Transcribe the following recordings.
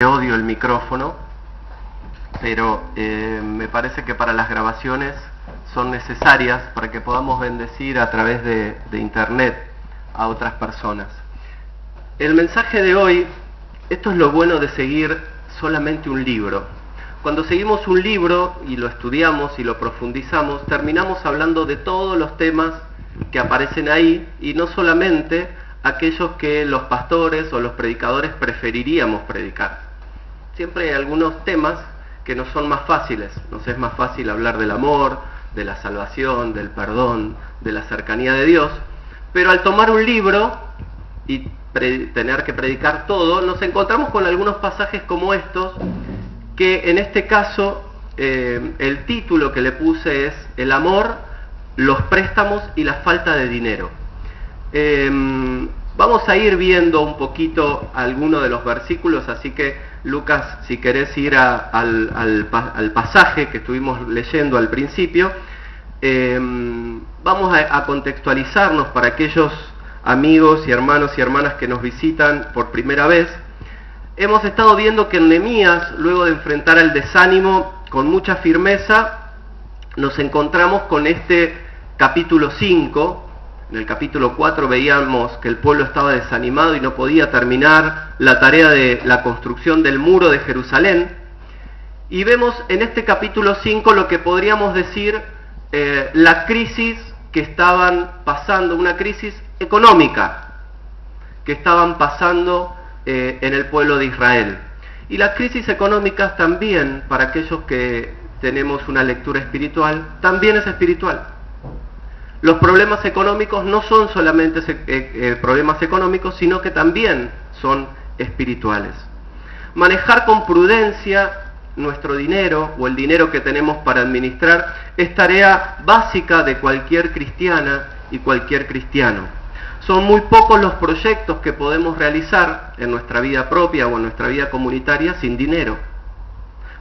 Odio el micrófono, pero me parece que para las grabaciones son necesarias para que podamos bendecir a través de internet a otras personas. El mensaje de hoy, esto es lo bueno de seguir solamente un libro. Cuando seguimos un libro y lo estudiamos y lo profundizamos, terminamos hablando de todos los temas que aparecen ahí y no solamente aquellos que los pastores o los predicadores preferiríamos predicar. Siempre hay algunos temas que nos son más fáciles. Nos es más fácil hablar del amor, de la salvación, del perdón, de la cercanía de Dios, pero al tomar un libro y tener que predicar todo, nos encontramos con algunos pasajes como estos, que en este caso el título que le puse es El amor, los préstamos y la falta de dinero. Vamos a ir viendo un poquito algunos de los versículos, así que Lucas, si querés ir al pasaje que estuvimos leyendo al principio, vamos a contextualizarnos para aquellos amigos y hermanos y hermanas que nos visitan por primera vez. Hemos estado viendo que en Nehemías, luego de enfrentar el desánimo con mucha firmeza, nos encontramos con este capítulo 5. En el capítulo 4 veíamos que el pueblo estaba desanimado y no podía terminar la tarea de la construcción del muro de Jerusalén. Y vemos en este capítulo 5 lo que podríamos decir la crisis que estaban pasando, una crisis económica que estaban pasando en el pueblo de Israel. Y las crisis económicas también, para aquellos que tenemos una lectura espiritual, también es espiritual. Los problemas económicos no son solamente problemas económicos, sino que también son espirituales. Manejar con prudencia nuestro dinero o el dinero que tenemos para administrar es tarea básica de cualquier cristiana y cualquier cristiano. Son muy pocos los proyectos que podemos realizar en nuestra vida propia o en nuestra vida comunitaria sin dinero.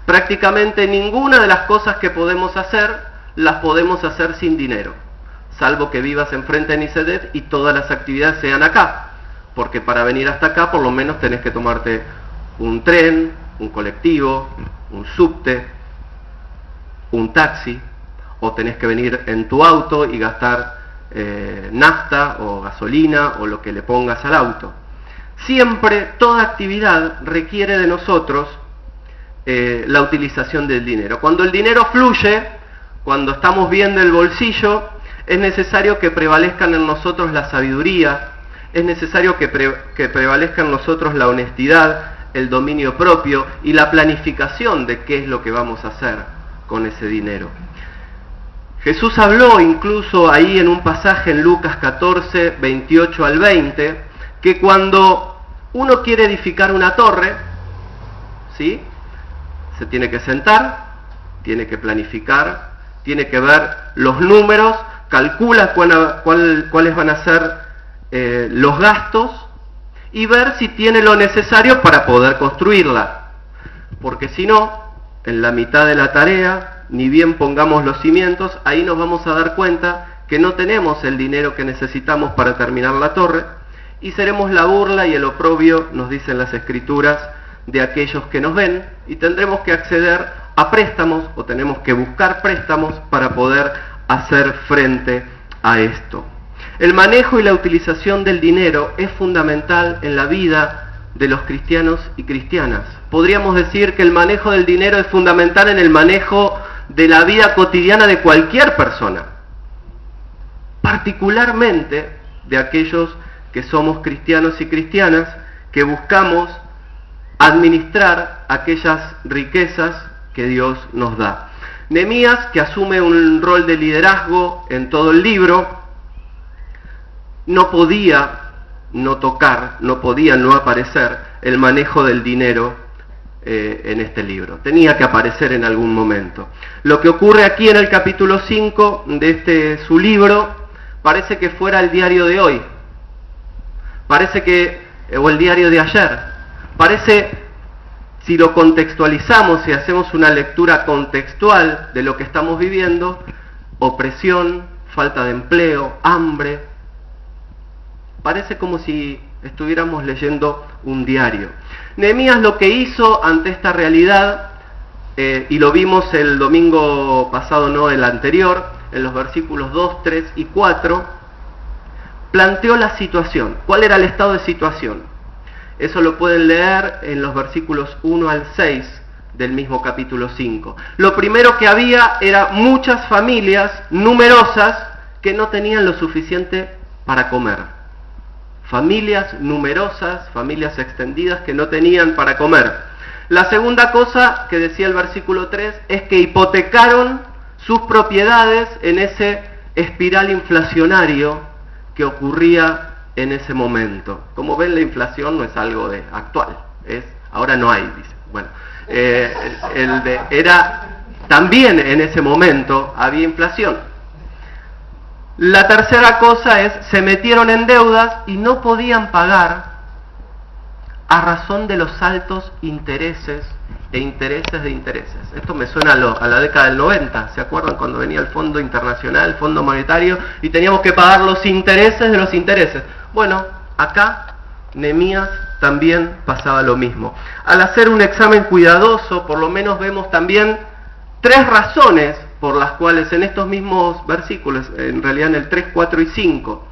Prácticamente ninguna de las cosas que podemos hacer, las podemos hacer sin dinero. Salvo que vivas enfrente de Nicedet y todas las actividades sean acá, porque para venir hasta acá por lo menos tenés que tomarte un tren, un colectivo, un subte, un taxi, o tenés que venir en tu auto y gastar nafta o gasolina o lo que le pongas al auto. Siempre, toda actividad requiere de nosotros la utilización del dinero. Cuando el dinero fluye, cuando estamos bien del bolsillo, es necesario que prevalezcan en nosotros la sabiduría, es necesario que prevalezca en nosotros la honestidad, el dominio propio y la planificación de qué es lo que vamos a hacer con ese dinero. Jesús habló incluso ahí en un pasaje en Lucas 14, 28 al 20, que cuando uno quiere edificar una torre, ¿sí?, se tiene que sentar, tiene que planificar, tiene que ver los números, calcula cuáles van a ser los gastos y ver si tiene lo necesario para poder construirla. Porque si no, en la mitad de la tarea, ni bien pongamos los cimientos, ahí nos vamos a dar cuenta que no tenemos el dinero que necesitamos para terminar la torre y seremos la burla y el oprobio, nos dicen las Escrituras, de aquellos que nos ven y tendremos que acceder a préstamos o tenemos que buscar préstamos para poder hacer frente a esto. El manejo y la utilización del dinero es fundamental en la vida de los cristianos y cristianas. Podríamos decir que el manejo del dinero es fundamental en el manejo de la vida cotidiana de cualquier persona, particularmente de aquellos que somos cristianos y cristianas que buscamos administrar aquellas riquezas que Dios nos da. Nehemías, que asume un rol de liderazgo en todo el libro, no podía no tocar, no podía no aparecer el manejo del dinero en este libro. Tenía que aparecer en algún momento. Lo que ocurre aquí en el capítulo 5 de su libro parece que fuera el diario de hoy, o el diario de ayer. Parece, si lo contextualizamos y hacemos una lectura contextual de lo que estamos viviendo, opresión, falta de empleo, hambre. Parece como si estuviéramos leyendo un diario. Nehemías lo que hizo ante esta realidad, y lo vimos el domingo pasado, no el anterior, en los versículos 2, 3 y 4, planteó la situación. ¿Cuál era el estado de situación? Eso lo pueden leer en los versículos 1 al 6 del mismo capítulo 5. Lo primero que había era muchas familias numerosas que no tenían lo suficiente para comer. Familias numerosas, familias extendidas que no tenían para comer. La segunda cosa que decía el versículo 3 es que hipotecaron sus propiedades en ese espiral inflacionario que ocurría en ese momento. Como ven, la inflación no es algo actual, ahora no hay, dice. Bueno, también en ese momento había inflación. La tercera cosa es, se metieron en deudas y no podían pagar a razón de los altos intereses e intereses de intereses. Esto me suena a la década del 90, ¿se acuerdan? Cuando venía el Fondo Internacional, el Fondo Monetario, y teníamos que pagar los intereses de los intereses. Bueno, acá Nehemías también pasaba lo mismo. Al hacer un examen cuidadoso, por lo menos vemos también 3 razones por las cuales en estos mismos versículos, en realidad en el 3, 4 y 5,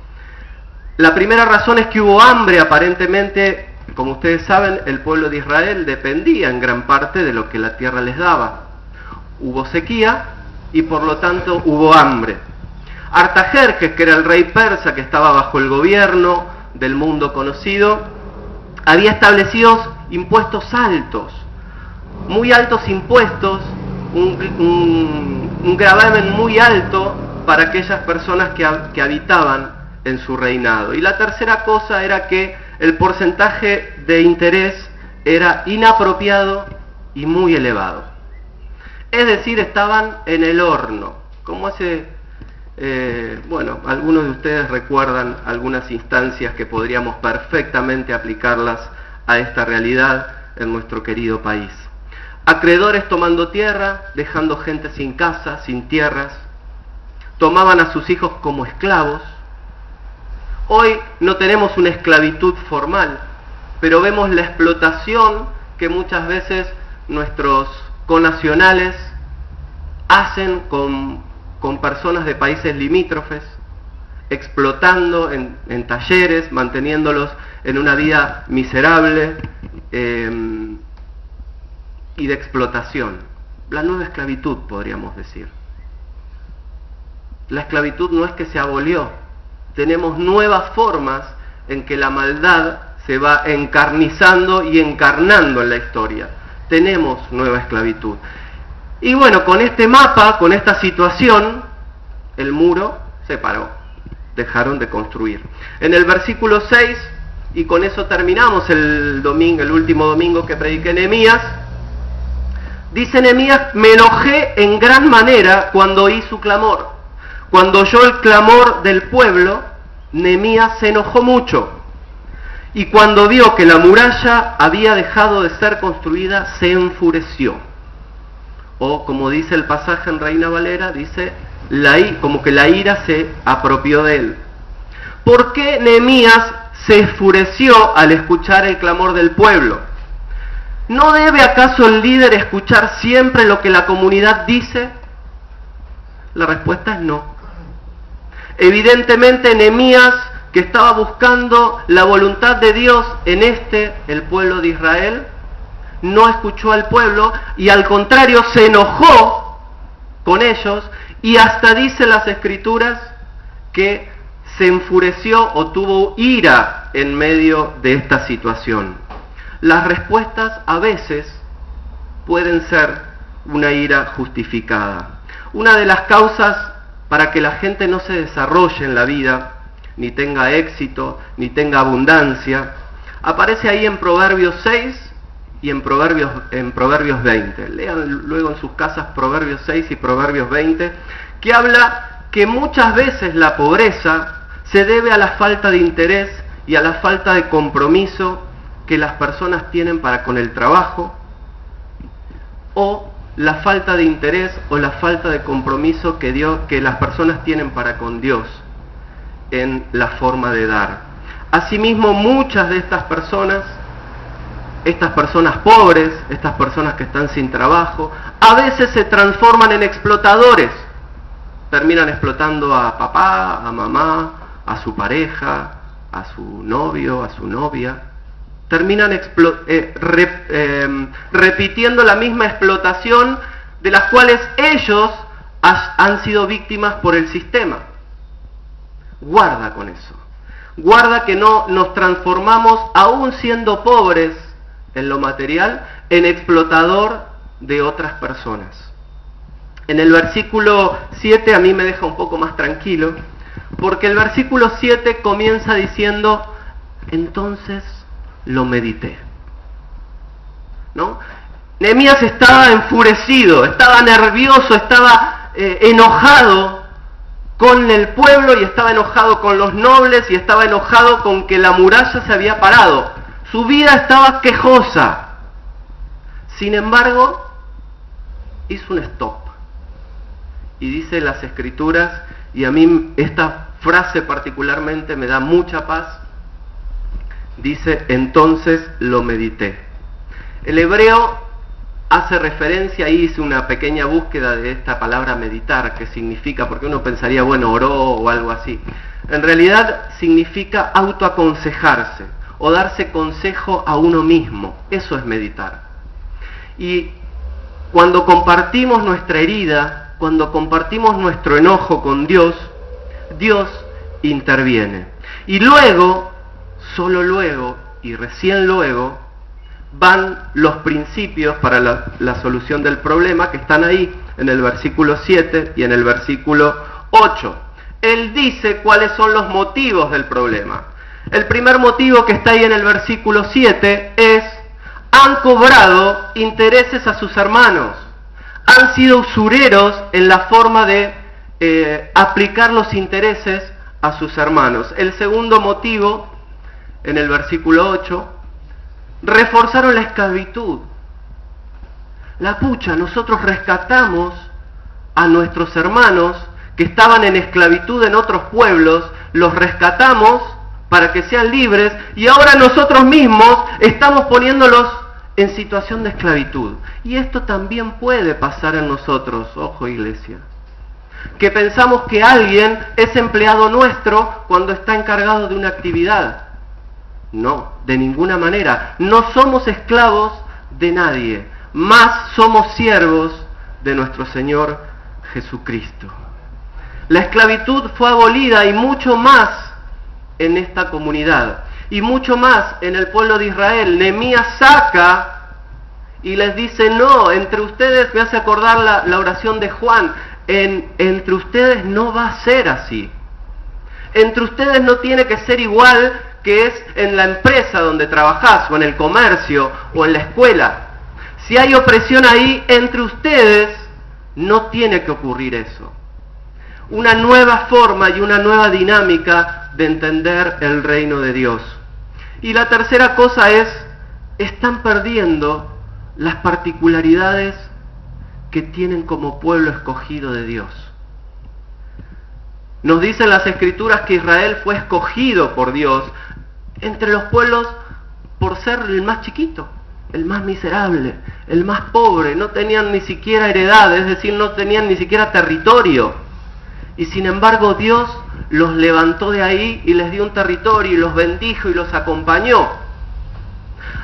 la primera razón es que hubo hambre. Aparentemente, como ustedes saben, el pueblo de Israel dependía en gran parte de lo que la tierra les daba. Hubo sequía y por lo tanto hubo hambre. Artajerjes, que era el rey persa que estaba bajo el gobierno del mundo conocido, había establecido impuestos altos, muy altos impuestos, un gravamen muy alto para aquellas personas que habitaban en su reinado. Y la tercera cosa era que el porcentaje de interés era inapropiado y muy elevado. Es decir, estaban en el horno. Como algunos de ustedes recuerdan algunas instancias que podríamos perfectamente aplicarlas a esta realidad en nuestro querido país. Acreedores tomando tierra, dejando gente sin casa, sin tierras, tomaban a sus hijos como esclavos. Hoy no tenemos una esclavitud formal, pero vemos la explotación que muchas veces nuestros connacionales hacen con personas de países limítrofes, explotando en talleres, manteniéndolos en una vida miserable y de explotación. La nueva esclavitud, podríamos decir. La esclavitud no es que se abolió. Tenemos nuevas formas en que la maldad se va encarnizando y encarnando en la historia. Tenemos nueva esclavitud. Y bueno, con este mapa, con esta situación, el muro se paró. Dejaron de construir. En el versículo 6, y con eso terminamos el último domingo que prediqué Nehemías, dice Nehemías: me enojé en gran manera cuando oí su clamor. Cuando oyó el clamor del pueblo, Nehemías se enojó mucho. Y cuando vio que la muralla había dejado de ser construida, se enfureció. O como dice el pasaje en Reina Valera, dice, como que la ira se apropió de él. ¿Por qué Nehemías se enfureció al escuchar el clamor del pueblo? ¿No debe acaso el líder escuchar siempre lo que la comunidad dice? La respuesta es no. Evidentemente Nehemías, que estaba buscando la voluntad de Dios en el pueblo de Israel, no escuchó al pueblo y al contrario se enojó con ellos, y hasta dice las Escrituras que se enfureció o tuvo ira en medio de esta situación. Las respuestas a veces pueden ser una ira justificada. Una de las causas para que la gente no se desarrolle en la vida, ni tenga éxito, ni tenga abundancia, aparece ahí en Proverbios 6 y en Proverbios 20. Lean luego en sus casas Proverbios 6 y Proverbios 20, que habla que muchas veces la pobreza se debe a la falta de interés y a la falta de compromiso que las personas tienen para con el trabajo, o la falta de interés o la falta de compromiso que las personas tienen para con Dios en la forma de dar. Asimismo, muchas de estas personas pobres, estas personas que están sin trabajo, a veces se transforman en explotadores. Terminan explotando a papá, a mamá, a su pareja, a su novio, a su novia. Terminan repitiendo la misma explotación de las cuales ellos han sido víctimas por el sistema. Guarda con eso. Guarda que no nos transformamos, aún siendo pobres en lo material, en explotador de otras personas. En el versículo 7 a mí me deja un poco más tranquilo, porque el versículo 7 comienza diciendo, entonces lo medité. ¿No? Nehemías estaba enfurecido, estaba nervioso, estaba enojado con el pueblo y estaba enojado con los nobles y estaba enojado con que la muralla se había parado. Su vida estaba quejosa. Sin embargo, hizo un stop. Y dice las Escrituras, y a mí esta frase particularmente me da mucha paz, dice, entonces lo medité. El hebreo hace referencia, ahí hice una pequeña búsqueda de esta palabra meditar, que significa, porque uno pensaría, bueno, oró o algo así. En realidad significa autoaconsejarse o darse consejo a uno mismo. Eso es meditar. Y cuando compartimos nuestra herida, cuando compartimos nuestro enojo con Dios, Dios interviene. Y luego, solo luego y recién luego, van los principios para la solución del problema que están ahí en el versículo 7 y en el versículo 8. Él dice cuáles son los motivos del problema. El primer motivo que está ahí en el versículo 7 es: han cobrado intereses a sus hermanos, han sido usureros en la forma de aplicar los intereses a sus hermanos. El segundo motivo, en el versículo 8, reforzaron la esclavitud. La pucha, nosotros rescatamos a nuestros hermanos que estaban en esclavitud en otros pueblos, los rescatamos para que sean libres, y ahora nosotros mismos estamos poniéndolos en situación de esclavitud. Y esto también puede pasar en nosotros, ojo iglesia, que pensamos que alguien es empleado nuestro cuando está encargado de una actividad. No, de ninguna manera. No somos esclavos de nadie, más somos siervos de nuestro Señor Jesucristo. La esclavitud fue abolida, y mucho más en esta comunidad, y mucho más en el pueblo de Israel. Nehemías saca y les dice, no, entre ustedes, me hace acordar la oración de Juan, entre ustedes no va a ser así. Entre ustedes no tiene que ser igual que es en la empresa donde trabajás, o en el comercio, o en la escuela. Si hay opresión ahí, entre ustedes no tiene que ocurrir eso. Una nueva forma y una nueva dinámica de entender el reino de Dios. Y la tercera cosa es, están perdiendo las particularidades que tienen como pueblo escogido de Dios. Nos dicen las Escrituras que Israel fue escogido por Dios entre los pueblos por ser el más chiquito, el más miserable, el más pobre. No tenían ni siquiera heredad, es decir, no tenían ni siquiera territorio. Y sin embargo Dios los levantó de ahí y les dio un territorio y los bendijo y los acompañó.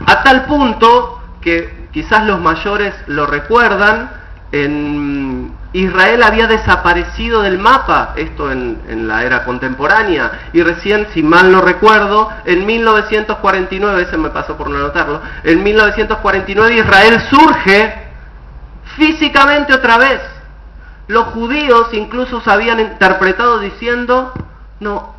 A tal punto que quizás los mayores lo recuerdan, en Israel había desaparecido del mapa, esto en la era contemporánea, y recién, si mal no recuerdo, en 1949, ese me pasó por no anotarlo, en 1949 Israel surge físicamente otra vez. Los judíos incluso se habían interpretado diciendo, no,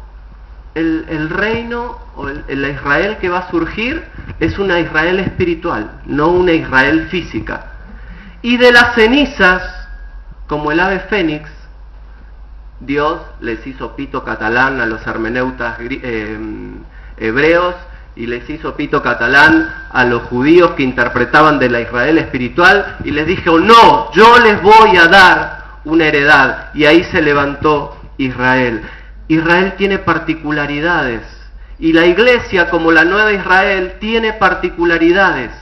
el reino o el Israel que va a surgir es una Israel espiritual, no una Israel física. Y de las cenizas, como el ave fénix, Dios les hizo pito catalán a los hermeneutas hebreos, y les hizo pito catalán a los judíos que interpretaban de la Israel espiritual, y les dijo, no, yo les voy a dar una heredad. Y ahí se levantó Israel. Israel tiene particularidades, Y la iglesia, como la nueva Israel, tiene particularidades.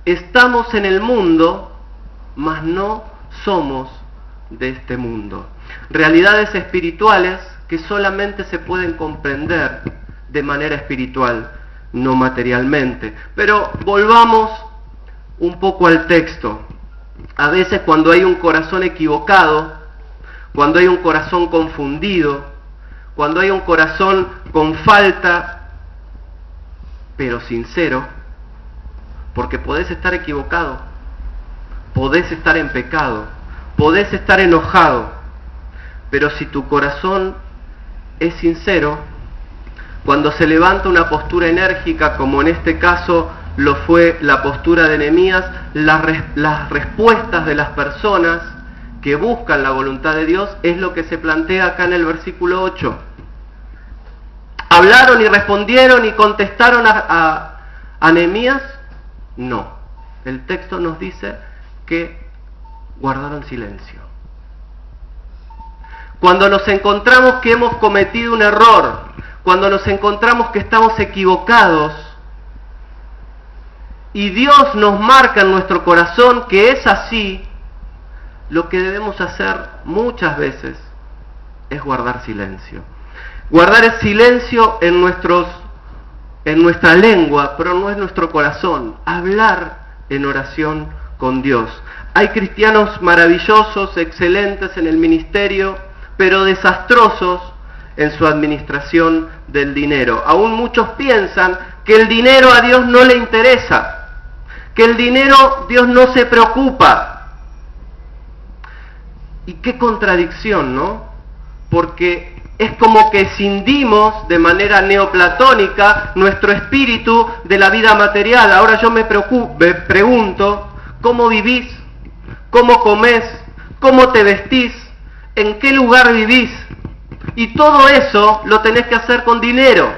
Estamos en el mundo, mas no somos de este mundo. Realidades espirituales que solamente se pueden comprender de manera espiritual, no materialmente. Pero volvamos un poco al texto. A veces cuando hay un corazón equivocado, cuando hay un corazón confundido, cuando hay un corazón con falta, pero sincero, porque podés estar equivocado, podés estar en pecado, podés estar enojado, pero si tu corazón es sincero, cuando se levanta una postura enérgica, como en este caso lo fue la postura de Nehemías, las respuestas de las personas que buscan la voluntad de Dios es lo que se plantea acá en el versículo 8. ¿Hablaron y respondieron y contestaron a Nehemías? No. El texto nos dice que guardaron silencio. Cuando nos encontramos que hemos cometido un error, cuando nos encontramos que estamos equivocados, y Dios nos marca en nuestro corazón que es así, lo que debemos hacer muchas veces es guardar silencio. Guardar el silencio en nuestra lengua, pero no en nuestro corazón. Hablar en oración con Dios. Hay cristianos maravillosos, excelentes en el ministerio, pero desastrosos en su administración del dinero. Aún muchos piensan que el dinero a Dios no le interesa, que el dinero Dios no se preocupa. Y qué contradicción, ¿no? Porque es como que escindimos de manera neoplatónica nuestro espíritu de la vida material. Ahora yo me pregunto, ¿cómo vivís? ¿Cómo comés? ¿Cómo te vestís? ¿En qué lugar vivís? Y todo eso lo tenés que hacer con dinero.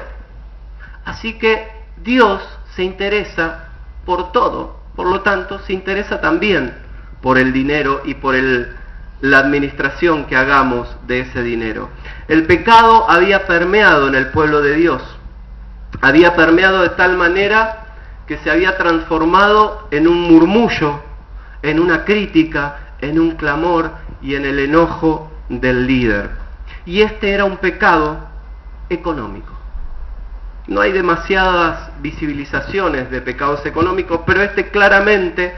Así que Dios se interesa por todo. Por lo tanto, se interesa también por el dinero y por la administración que hagamos de ese dinero. El pecado había permeado en el pueblo de Dios. Había permeado de tal manera que se había transformado en un murmullo, en una crítica, en un clamor y en el enojo del líder. Y este era un pecado económico. No hay demasiadas visibilizaciones de pecados económicos, pero este claramente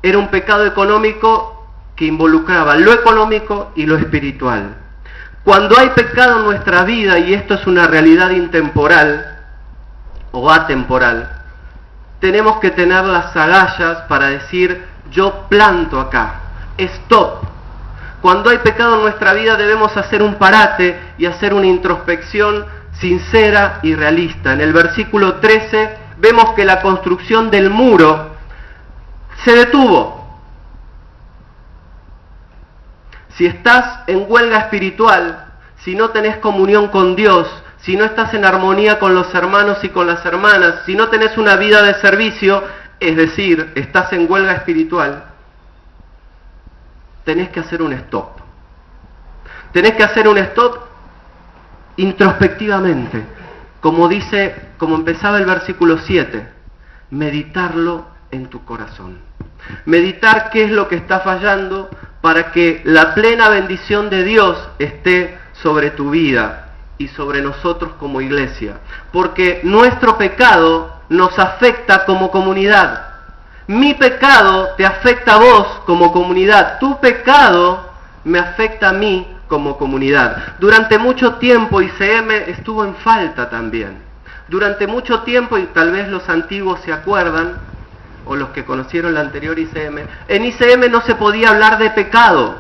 era un pecado económico que involucraba lo económico y lo espiritual. Cuando hay pecado en nuestra vida, y esto es una realidad intemporal o atemporal, tenemos que tener las agallas para decir, yo planto acá, stop. Cuando hay pecado en nuestra vida debemos hacer un parate y hacer una introspección sincera y realista. En el versículo 13 vemos que la construcción del muro se detuvo. Si estás en huelga espiritual, si no tenés comunión con Dios, si no estás en armonía con los hermanos y con las hermanas, si no tenés una vida de servicio, es decir, estás en huelga espiritual, tenés que hacer un stop. Tenés que hacer un stop introspectivamente, como empezaba el versículo 7, meditarlo en tu corazón. Meditar qué es lo que está fallando para que la plena bendición de Dios esté sobre tu vida y sobre nosotros como iglesia. Porque nuestro pecado nos afecta como comunidad. Mi pecado te afecta a vos como comunidad. Tu pecado me afecta a mí como comunidad. Durante mucho tiempo ICM estuvo en falta también. Durante mucho tiempo, y tal vez los antiguos se acuerdan, o los que conocieron la anterior ICM, en ICM no se podía hablar de pecado.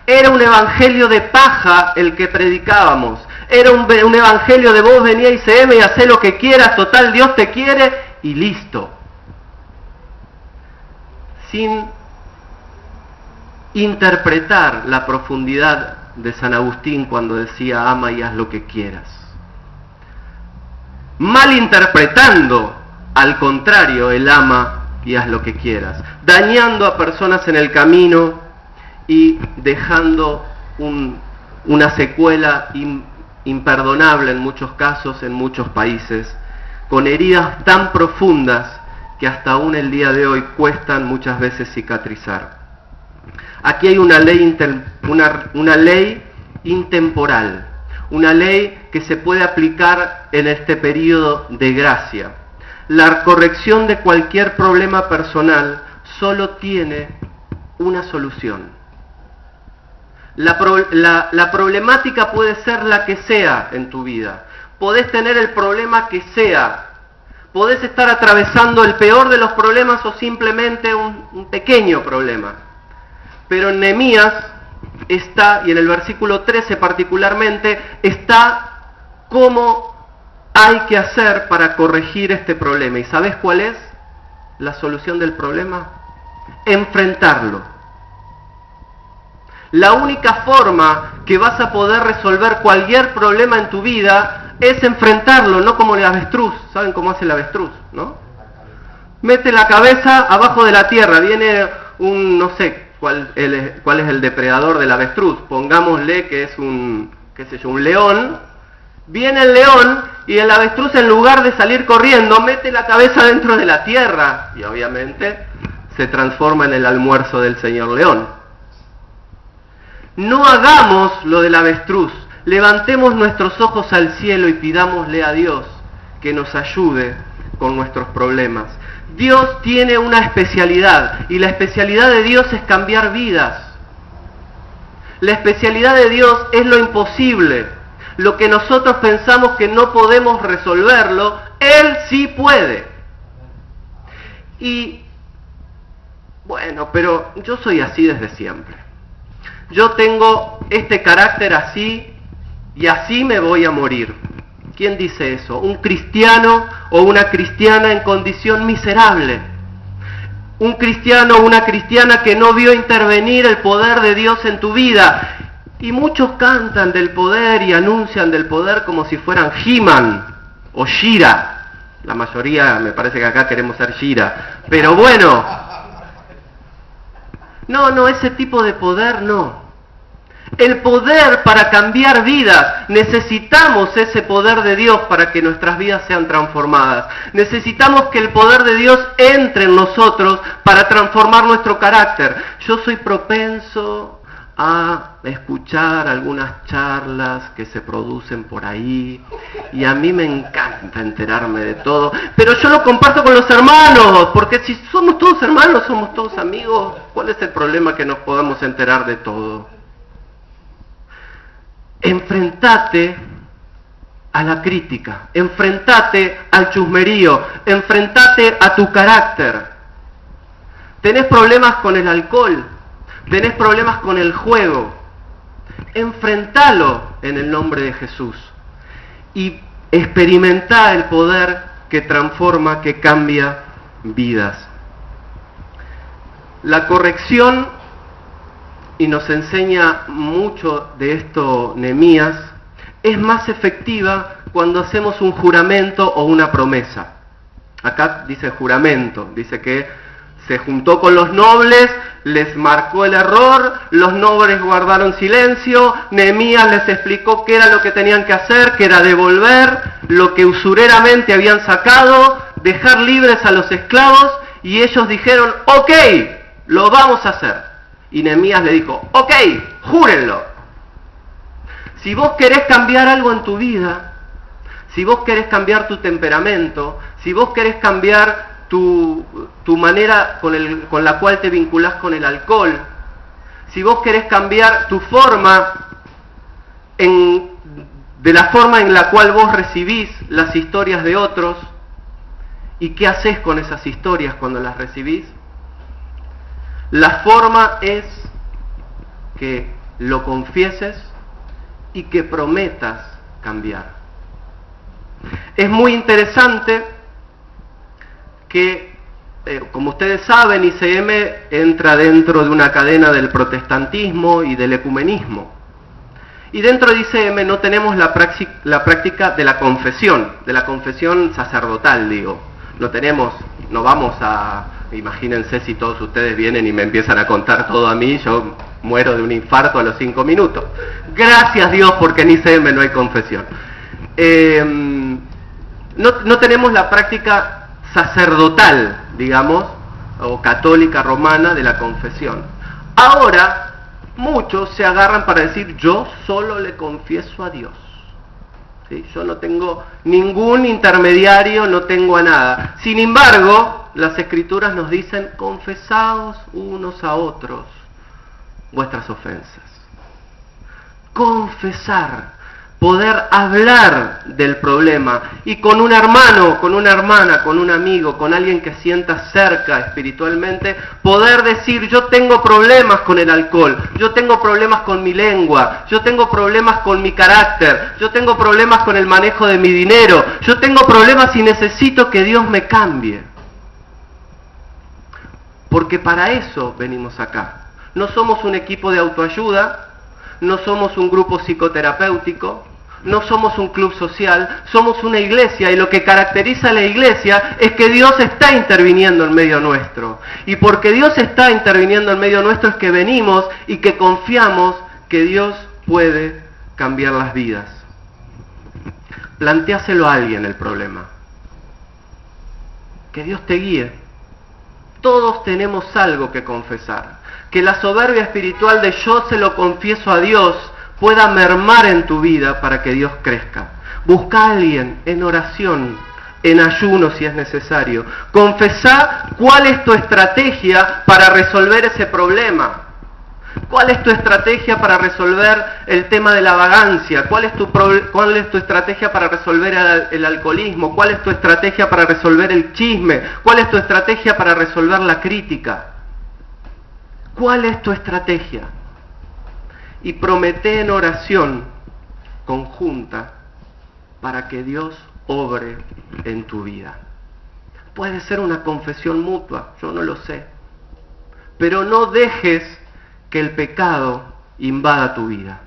Era un evangelio de paja el que predicábamos. Era un evangelio de vos venía a ICM y hacé lo que quieras, total Dios te quiere y listo. Sin interpretar la profundidad de San Agustín cuando decía ama y haz lo que quieras. Malinterpretando, al contrario, el ama y haz lo que quieras, dañando a personas en el camino y dejando una secuela imperdonable en muchos casos, en muchos países, con heridas tan profundas que hasta aún el día de hoy cuestan muchas veces cicatrizar. Aquí hay una ley intemporal, una ley que se puede aplicar en este periodo de gracia. La corrección de cualquier problema personal solo tiene una solución. La problemática puede ser la que sea en tu vida. Podés tener el problema que sea. Podés estar atravesando el peor de los problemas o simplemente un pequeño problema. Pero en Nehemías está, y en el versículo 13 particularmente, está cómo hay que hacer para corregir este problema. ¿Y sabes cuál es la solución del problema? Enfrentarlo. La única forma que vas a poder resolver cualquier problema en tu vida es enfrentarlo, no como el avestruz. ¿Saben cómo hace el avestruz, no? Mete la cabeza abajo de la tierra, viene no sé cuál es el depredador del avestruz, pongámosle que es un león. Viene el león y el avestruz, en lugar de salir corriendo, mete la cabeza dentro de la tierra y obviamente se transforma en el almuerzo del señor león. No hagamos lo del avestruz, levantemos nuestros ojos al cielo y pidámosle a Dios que nos ayude con nuestros problemas. Dios tiene una especialidad, y la especialidad de Dios es cambiar vidas. La especialidad de Dios es lo imposible. Lo que nosotros pensamos que no podemos resolverlo, Él sí puede. Y bueno, pero yo soy así desde siempre. Yo tengo este carácter así y así me voy a morir. ¿Quién dice eso? Un cristiano o una cristiana en condición miserable. Un cristiano o una cristiana que no vio intervenir el poder de Dios en tu vida. Y muchos cantan del poder y anuncian del poder como si fueran He-Man o She-Ra. La mayoría, me parece que acá queremos ser She-Ra. Pero bueno, no, ese tipo de poder no. El poder para cambiar vidas, necesitamos ese poder de Dios para que nuestras vidas sean transformadas. Necesitamos que el poder de Dios entre en nosotros para transformar nuestro carácter. Yo soy propenso a escuchar algunas charlas que se producen por ahí y a mí me encanta enterarme de todo, pero yo lo comparto con los hermanos, porque si somos todos hermanos, somos todos amigos, ¿cuál es el problema que nos podamos enterar de todo? Enfrentate a la crítica, enfrentate al chusmerío, enfrentate a tu carácter. ¿Tenés problemas con el alcohol? ¿Tenés problemas con el juego? Enfrentalo en el nombre de Jesús y experimentá el poder que transforma, que cambia vidas. La corrección, y nos enseña mucho de esto Nehemías, es más efectiva cuando hacemos un juramento o una promesa. Acá dice juramento, dice que se juntó con los nobles, les marcó el error, los nobles guardaron silencio, Nehemías les explicó qué era lo que tenían que hacer, que era devolver lo que usureramente habían sacado, dejar libres a los esclavos, y ellos dijeron, ok, lo vamos a hacer. Y Nehemías le dijo, ok, júrenlo. Si vos querés cambiar algo en tu vida, si vos querés cambiar tu temperamento, si vos querés cambiar tu manera con la cual te vinculás con el alcohol, si vos querés cambiar tu forma de la forma en la cual vos recibís las historias de otros, ¿y qué haces con esas historias cuando las recibís? La forma es que lo confieses y que prometas cambiar. Es muy interesante que, como ustedes saben, ICM entra dentro de una cadena del protestantismo y del ecumenismo. Y dentro de ICM no tenemos la práctica de la confesión sacerdotal, digo. No vamos a Imagínense si todos ustedes vienen y me empiezan a contar todo a mí, yo muero de un infarto a los 5 minutos. Gracias Dios porque en ICM no hay confesión. No tenemos la práctica sacerdotal, digamos, o católica romana de la confesión. Ahora, muchos se agarran para decir, yo solo le confieso a Dios. ¿Sí? Yo no tengo ningún intermediario, no tengo a nada. Sin embargo, las Escrituras nos dicen, confesaos unos a otros vuestras ofensas. Confesar, poder hablar del problema y con un hermano, con una hermana, con un amigo, con alguien que sienta cerca espiritualmente, poder decir, yo tengo problemas con el alcohol, yo tengo problemas con mi lengua, yo tengo problemas con mi carácter, yo tengo problemas con el manejo de mi dinero, yo tengo problemas y necesito que Dios me cambie. Porque para eso venimos acá. No somos un equipo de autoayuda, no somos un grupo psicoterapéutico, no somos un club social, somos una iglesia, y lo que caracteriza a la iglesia es que Dios está interviniendo en medio nuestro. Y porque Dios está interviniendo en medio nuestro es que venimos y que confiamos que Dios puede cambiar las vidas. Plantéaselo a alguien el problema. Que Dios te guíe. Todos tenemos algo que confesar. Que la soberbia espiritual de yo se lo confieso a Dios pueda mermar en tu vida para que Dios crezca. Busca a alguien en oración, en ayuno si es necesario. Confesá cuál es tu estrategia para resolver ese problema. ¿Cuál es tu estrategia para resolver el tema de la vagancia? ¿Cuál es tu estrategia para resolver el alcoholismo? ¿Cuál es tu estrategia para resolver el chisme? ¿Cuál es tu estrategia para resolver la crítica? ¿Cuál es tu estrategia? Y promete en oración conjunta para que Dios obre en tu vida. Puede ser una confesión mutua, yo no lo sé. Pero no dejes que el pecado invada tu vida.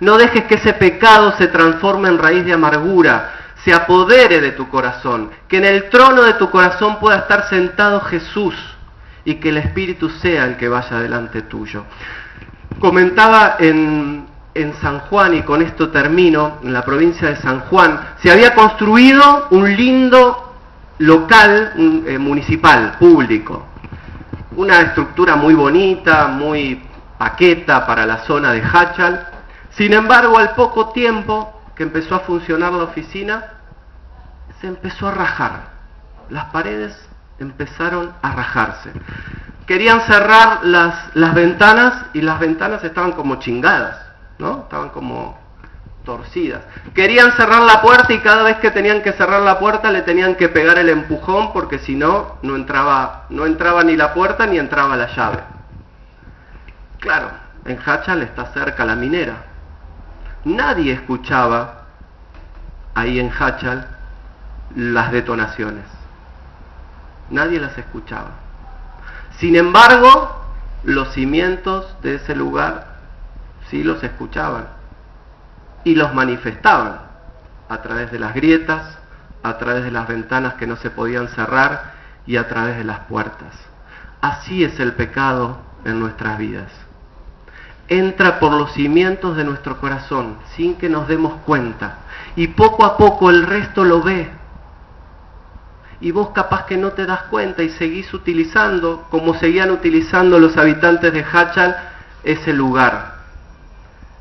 No dejes que ese pecado se transforme en raíz de amargura, se apodere de tu corazón, que en el trono de tu corazón pueda estar sentado Jesús y que el Espíritu sea el que vaya delante tuyo. Comentaba en San Juan, y con esto termino, en la provincia de San Juan, se había construido un lindo local municipal, público. Una estructura muy bonita, muy paqueta para la zona de Hachal. Sin embargo, al poco tiempo que empezó a funcionar la oficina, se empezó a rajar. Las paredes empezaron a rajarse. Querían cerrar las ventanas y las ventanas estaban como chingadas, ¿no? Estaban como torcidas. Querían cerrar la puerta y cada vez que tenían que cerrar la puerta le tenían que pegar el empujón porque si no, no entraba ni la puerta ni entraba la llave. Claro, en Hachal está cerca la minera. Nadie escuchaba ahí en Hachal las detonaciones. Nadie las escuchaba. Sin embargo, los cimientos de ese lugar sí los escuchaban y los manifestaban a través de las grietas, a través de las ventanas que no se podían cerrar y a través de las puertas. Así es el pecado en nuestras vidas. Entra por los cimientos de nuestro corazón sin que nos demos cuenta y poco a poco el resto lo ve. Y vos capaz que no te das cuenta y seguís utilizando, como seguían utilizando los habitantes de Hachal, ese lugar.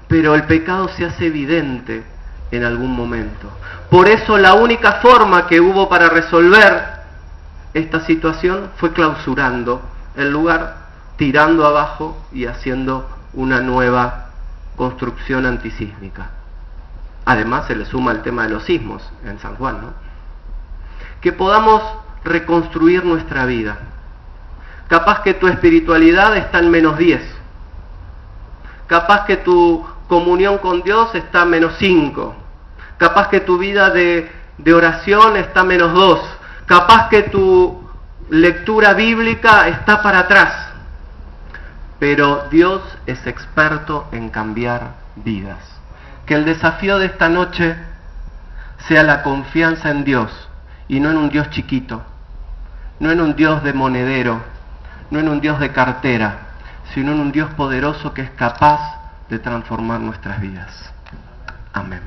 Pero el pecado se hace evidente en algún momento. Por eso la única forma que hubo para resolver esta situación fue clausurando el lugar, tirando abajo y haciendo una nueva construcción antisísmica. Además se le suma el tema de los sismos en San Juan, ¿no? Que podamos reconstruir nuestra vida. Capaz que tu espiritualidad está en -10. Capaz que tu comunión con Dios está en -5. Capaz que tu vida de oración está en -2. Capaz que tu lectura bíblica está para atrás. Pero Dios es experto en cambiar vidas. Que el desafío de esta noche sea la confianza en Dios y no en un Dios chiquito, no en un Dios de monedero, no en un Dios de cartera, sino en un Dios poderoso que es capaz de transformar nuestras vidas. Amén.